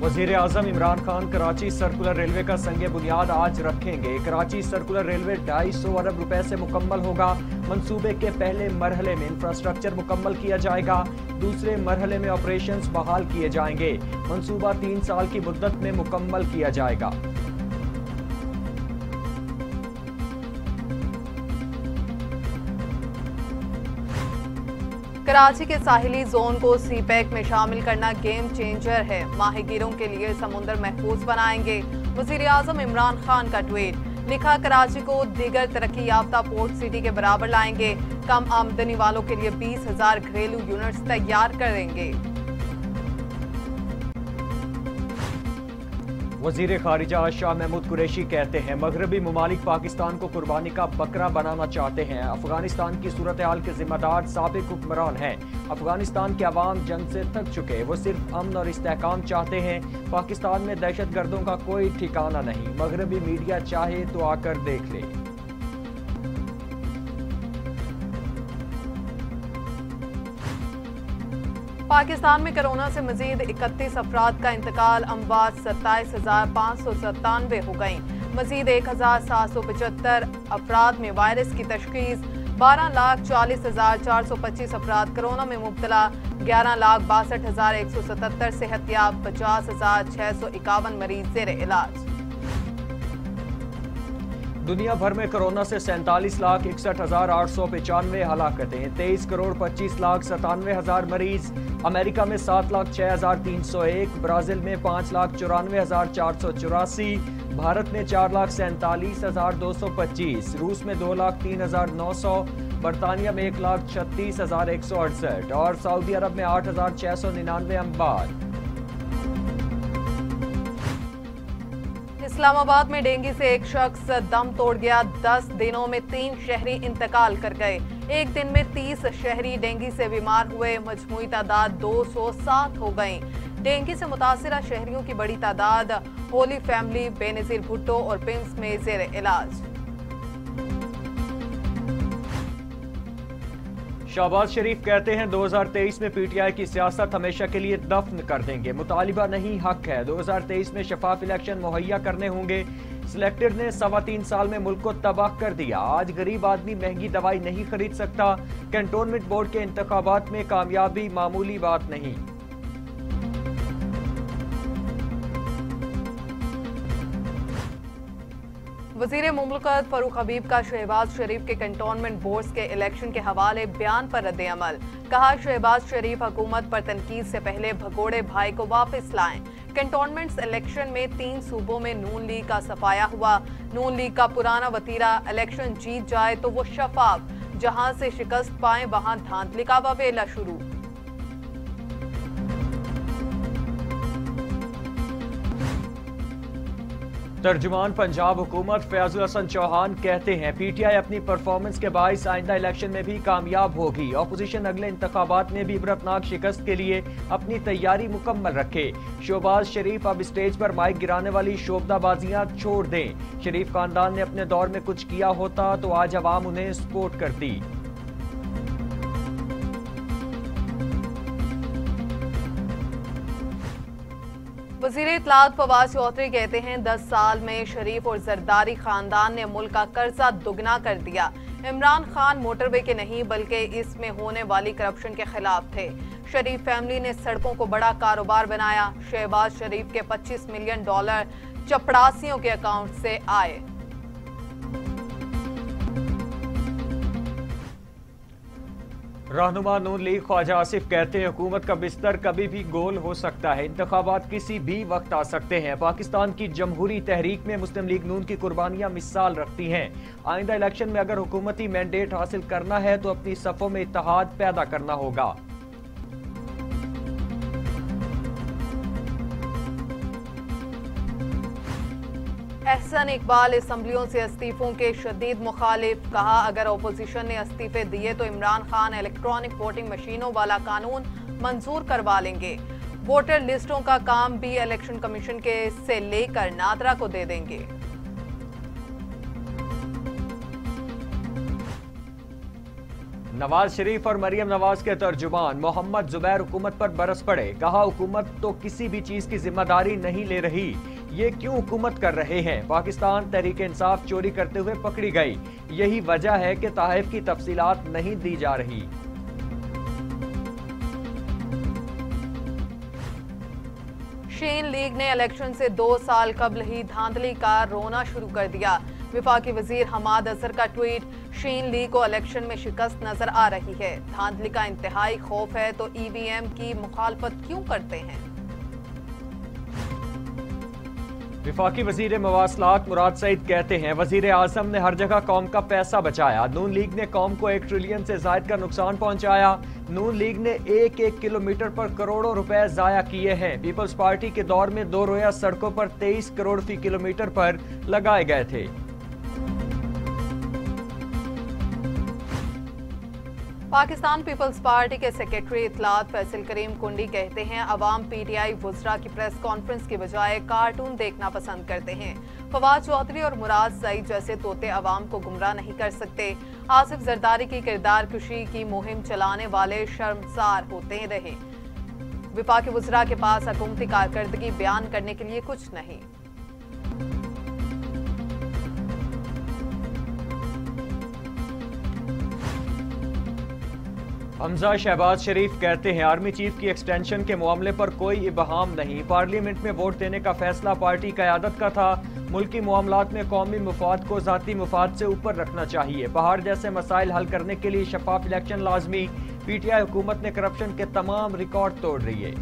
वजीर आजम Imran Khan Karachi circular railway का संग बुनियाद आज रखेंगे। कराची सर्कुलर रेलवे 250 अरब रुपए से मुकम्मल होगा। मंसूबे के पहले मरहले में इंफ्रास्ट्रक्चर मुकम्मल किया जाएगा। दूसरे मरहले में ऑपरेशंस बहाल किए जाएंगे। मंसूबा 3 साल की मुद्दत में मुकम्मल किया जाएगा। कराची के साहिली जोन को सी पैक में शामिल करना गेम चेंजर है। माहिगीरों के लिए समुद्र महफूज बनाएंगे। वजीर आजम इमरान खान का ट्वीट लिखा, कराची को दीगर तरक्की याफ्ता पोर्ट सिटी के बराबर लाएंगे। कम आमदनी वालों के लिए 20,000 घरेलू यूनिट्स तैयार करेंगे। वजीर खारिजा शाह महमूद कुरैशी कहते हैं, मगरबी ममालिक पाकिस्तान को कुर्बानी का बकरा बनाना चाहते हैं। अफगानिस्तान की सूरत हाल के जिम्मेदार साबिक हुक्मरान हैं। अफगानिस्तान के अवाम जंग से थक चुके, वो सिर्फ अमन और इस्तेहकाम चाहते हैं। पाकिस्तान में दहशत गर्दों का कोई ठिकाना नहीं। मगरबी मीडिया चाहे तो आकर देख ले। पाकिस्तान में कोरोना से मजीद 31 अफराद का इंतकाल। अमवात 27,597 हो गई। मजीद 1,775 अफराद में वायरस की तशखीस। 12,40,425 अफराद कोरोना में मुब्तला। 11,62,177 सेहतयाब। 50,651 मरीज जेर इलाज। दुनिया भर में कोरोना से 47,61,895 हलाकतें, 23 करोड़ 25,97,000 मरीज। अमेरिका में 7,06,301, ब्राजील में 5,94,484, भारत में 4,47,225, रूस में 2,03,900, बरतानिया में 1,36,168 और सऊदी अरब में 8,699 अमवात। इस्लामाबाद में डेंगू से एक शख्स दम तोड़ गया। 10 दिनों में 3 शहरी इंतकाल कर गए। एक दिन में 30 शहरी डेंगू से बीमार हुए। मजमूई तादाद 207 हो गई। डेंगू से मुतासिरा शहरियों की बड़ी तादाद होली फैमिली, बेनजीर भुट्टो और पिम्स में जेर इलाज। शहबाज शरीफ कहते हैं, 2023 में पीटीआई की सियासत हमेशा के लिए दफन कर देंगे। मुतालिबा नहीं, हक है। 2023 में शफाफ इलेक्शन मुहैया करने होंगे। सिलेक्टेड ने 3.25 साल में मुल्क को तबाह कर दिया। आज गरीब आदमी महंगी दवाई नहीं खरीद सकता। कैंटोनमेंट बोर्ड के इंतखाबात में कामयाबी मामूली बात नहीं। वजीर मुमलकत फरूख हबीब का शहबाज शरीफ के कैंटोनमेंट बोर्ड्स के इलेक्शन के हवाले बयान पर रद्द अमल। कहा, शहबाज शरीफ हुकूमत पर तनकीद से पहले भगोड़े भाई को वापस लाएं। कैंटोनमेंट इलेक्शन में 3 सूबों में नून लीग का सफाया हुआ। नून लीग का पुराना वतीरा, इलेक्शन जीत जाए तो वो शफाफ, जहां से शिकस्त पाए वहां धांधली का ववेला शुरू। तर्जुमान पंजाब हुकूमत फयाजुल हसन चौहान कहते हैं, पीटीआई अपनी परफॉर्मेंस के बाइस आइंदा इलेक्शन में भी कामयाब होगी। ऑपोजिशन अगले इंतखाबात में भी इबरतनाक शिकस्त के लिए अपनी तैयारी मुकम्मल रखे। शहबाज शरीफ अब स्टेज पर माइक गिराने वाली शोबदाबाजियां छोड़ दें। शरीफ खानदान ने अपने दौर में कुछ किया होता तो आज अवाम उन्हें सपोर्ट करती। वज़ीर इत्तलात फवाद चौधरी कहते हैं, 10 साल में शरीफ और जरदारी खानदान ने मुल्क का कर्जा दुगना कर दिया। इमरान खान मोटरवे के नहीं बल्कि इसमें होने वाली करप्शन के खिलाफ थे। शरीफ फैमिली ने सड़कों को बड़ा कारोबार बनाया। शहबाज शरीफ के $25 मिलियन चपड़ासियों के अकाउंट से आए। रहनुमा नून लीग ख्वाजा आसिफ कहते हैं, हुकूमत का बिस्तर कभी भी गोल हो सकता है। इंतखाबात किसी भी वक्त आ सकते हैं। पाकिस्तान की जमहूरी तहरीक में मुस्लिम लीग नून की कुर्बानियां मिसाल रखती हैं। आइंदा इलेक्शन में अगर हुकूमती मैंडेट हासिल करना है तो अपनी सफ़ों में इत्तेहाद पैदा करना होगा। एहसन इकबाल असम्बलियों से इस्तीफों के शदीद मुखालिफ। कहा, अगर अपोजिशन ने इस्तीफे दिए तो इमरान खान इलेक्ट्रॉनिक वोटिंग मशीनों वाला कानून मंजूर करवा लेंगे। वोटर लिस्टों का काम भी इलेक्शन कमीशन के से लेकर नादरा को दे देंगे। नवाज शरीफ और मरियम नवाज के तर्जुमान मोहम्मद जुबैर हुकूमत पर बरस पड़े। कहा, हुकूमत तो किसी भी चीज की जिम्मेदारी नहीं ले रही, ये क्यों हुकूमत कर रहे हैं। पाकिस्तान तहरीक इंसाफ चोरी करते हुए पकड़ी गई, यही वजह है कि तहफ़ की तफसीलात नहीं दी जा रही। शीन लीग ने इलेक्शन से 2 साल कबल ही धांधली का रोना शुरू कर दिया। विफाकी वजीर हमाद अजहर का ट्वीट, शीन लीग को इलेक्शन में शिकस्त नजर आ रही है। धांधली का इंतहाई खौफ है तो ईवीएम की मुखालफत क्यों करते हैं। विफाकी वजीर मवासलात मुराद सईद कहते हैं, वजीर आजम ने हर जगह कौम का पैसा बचाया। नून लीग ने कौम को 1 ट्रिलियन से जायद का नुकसान पहुंचाया। नून लीग ने 1-1 किलोमीटर पर करोड़ों रुपए जाया किए हैं। पीपल्स पार्टी के दौर में 2 रोया सड़कों पर 23 करोड़ फी किलोमीटर पर लगाए गए थे। पाकिस्तान पीपल्स पार्टी के सेक्रेटरी इत्तलात फैसल करीम कुंडी कहते हैं, अवाम पीटीआई वुज़रा की प्रेस कॉन्फ्रेंस की बजाय कार्टून देखना पसंद करते हैं। फवाद चौधरी और मुराद सईद जैसे तोते अवाम को गुमराह नहीं कर सकते। आसिफ जरदारी की किरदार कुशी की मुहिम चलाने वाले शर्मसार होते रहे। विफाकी वुज़रा के पास हुकूमती कारकर्दगी बयान करने के लिए कुछ नहीं। हमजा शहबाज शरीफ कहते हैं, आर्मी चीफ की एक्सटेंशन के मामले पर कोई इबहाम नहीं। पार्लियामेंट में वोट देने का फैसला पार्टी क़यादत का था। मुल्की मामलात में कौमी मुफाद को ज़ाती मुफाद से ऊपर रखना चाहिए। पहाड़ जैसे मसाइल हल करने के लिए शफाफ इलेक्शन लाजमी। पीटीआई हुकूमत ने करप्शन के तमाम रिकॉर्ड तोड़ दिए।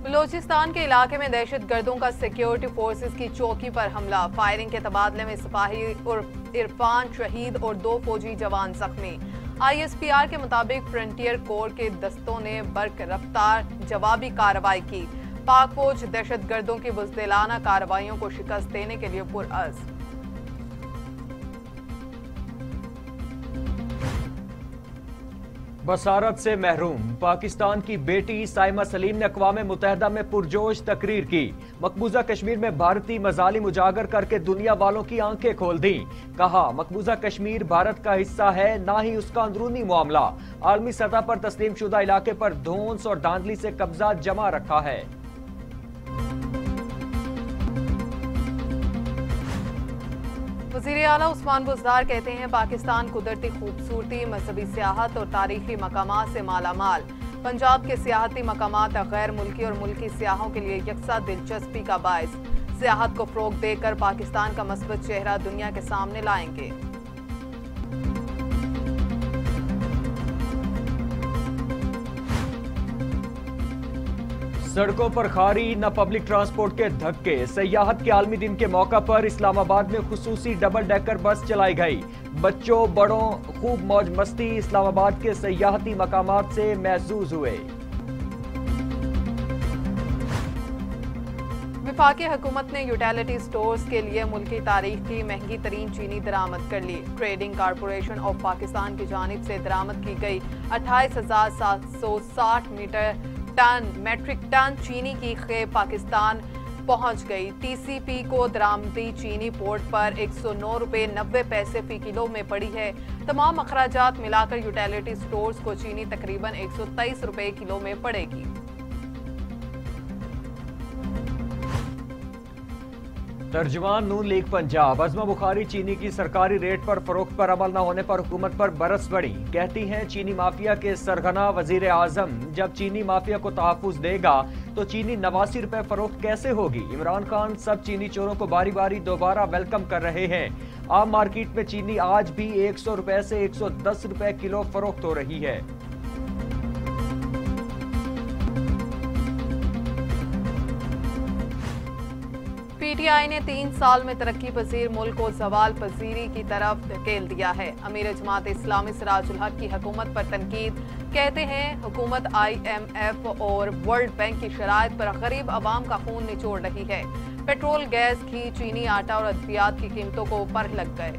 बलोचिस्तान के इलाके में दहशत गर्दों का सिक्योरिटी फोर्सेस की चौकी पर हमला। फायरिंग के तबादले में सिपाही और इरफान शहीद और 2 फौजी जवान जख्मी। ISPR के मुताबिक फ्रंटियर कोर के दस्तों ने बर्क रफ्तार जवाबी कार्रवाई की। पाक फौज दहशत गर्दों की बुज़दिलाना कार्रवाइयों को शिकस्त देने के लिए पुरअज़्म। बसारत से महरूम पाकिस्तान की बेटी साइमा सलीम ने अक़वाम मुत्तहिदा में पुरजोश तकरीर की। मकबूजा कश्मीर में भारतीय मजालिम उजागर करके दुनिया वालों की आंखें खोल दी। कहा, मकबूजा कश्मीर भारत का हिस्सा है, ना ही उसका अंदरूनी मामला। आलमी सतह पर तस्लीम शुदा इलाके पर धौंस और धांधली से कब्जा जमा रखा है। वज़ीर आला उस्मान बुज़दार कहते हैं, पाकिस्तान कुदरती खूबसूरती, मजहबी सियाहत और तारीखी मकामात से मालामाल। पंजाब के सियाहती मकामात गैर मुल्की और मुल्की सियाहों के लिए यकसा दिलचस्पी का बायस। सियाहत को फ़रोग़ देकर पाकिस्तान का मस्बत चेहरा दुनिया के सामने लाएंगे। सड़कों पर खारी, न पब्लिक ट्रांसपोर्ट के धक्के। सयाहत के आलमी दिन के मौका पर इस्लामाबाद में खुसूसी डबल डेकर बस चलाई गई। बच्चों बड़ों खूब मौज मस्ती इस्लामाबाद के सयाहती मकामात से महसूस हुए। विफाकी हुकूमत ने यूटिलिटी स्टोर्स के लिए मुल्की तारीख की महंगी तरीन चीनी दरामद कर ली। ट्रेडिंग कारपोरेशन ऑफ पाकिस्तान की जानिब से दरामद की गई 28,760 मैट्रिक टन चीनी की खेप पाकिस्तान पहुंच गई। TCP को दरामदी चीनी पोर्ट पर 109 रुपये 90 पैसे फी किलो में पड़ी है। तमाम अखराजात मिलाकर यूटिलिटी स्टोर्स को चीनी तकरीबन 123 रुपये किलो में पड़ेगी। तर्जुमान नून लीग पंजाब अज़मा बुखारी चीनी की सरकारी रेट पर फरोख्त पर अमल न होने पर हुकूमत पर बरस पड़ी। कहती हैं, चीनी माफिया के सरगना वजीर आजम जब चीनी माफिया को तहफ़्फ़ुज़ देगा तो चीनी 89 रुपए फरोख्त कैसे होगी। इमरान खान सब चीनी चोरों को बारी बारी दोबारा वेलकम कर रहे हैं। आम मार्केट में चीनी आज भी 100 रुपए से 110 रुपए किलो फरोख्त हो रही है। PTI ने 3 साल में तरक्की पजीर मुल्क को ज़वाल पजीरी की तरफ धकेल दिया है। अमीर जमात इस्लामी सिराजुल हक की हुकूमत पर तनकीद। कहते हैं, हुकूमत IMF और वर्ल्ड बैंक की शराइत पर गरीब आवाम का खून निचोड़ रही है। पेट्रोल, गैस, घी, चीनी, आटा और अद्वियात की कीमतों को ऊपर लग गए।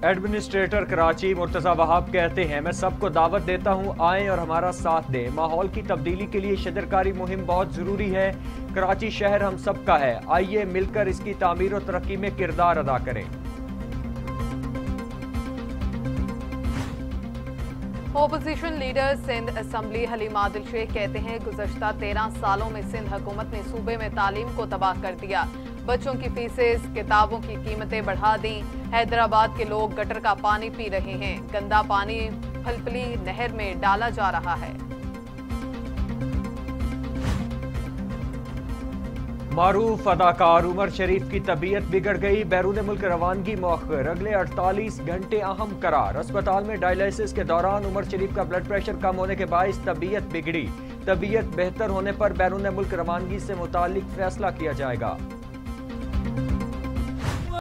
एडमिनिस्ट्रेटर कराची मुर्तजा वहाब कहते हैं, मैं सबको दावत देता हूं, आएं और हमारा साथ दें। माहौल की तब्दीली के लिए शजरकारी मुहिम बहुत जरूरी है। कराची शहर हम सबका है, आइए मिलकर इसकी तामीर और तरक्की में किरदार अदा करें। Opposition leader Sindh assembly Haleem Adil Sheikh कहते हैं, गुज़श्ता 13 सालों में सिंध हुकूमत ने सूबे में तालीम को तबाह कर दिया। बच्चों की फीसें, किताबों की कीमतें बढ़ा दी। हैदराबाद के लोग गटर का पानी पी रहे हैं। गंदा पानी फलफली नहर में डाला जा रहा है। मारूफ अदाकार उमर शरीफ की तबीयत बिगड़ गई, बैरून मुल्क रवानगी मौखर, अगले 48 घंटे अहम करार। अस्पताल में डायलिसिस के दौरान उमर शरीफ का ब्लड प्रेशर कम होने के बायस तबीयत बिगड़ी। तबीयत बेहतर होने पर बैरून मुल्क रवानगी से मुतालिक फैसला किया जाएगा।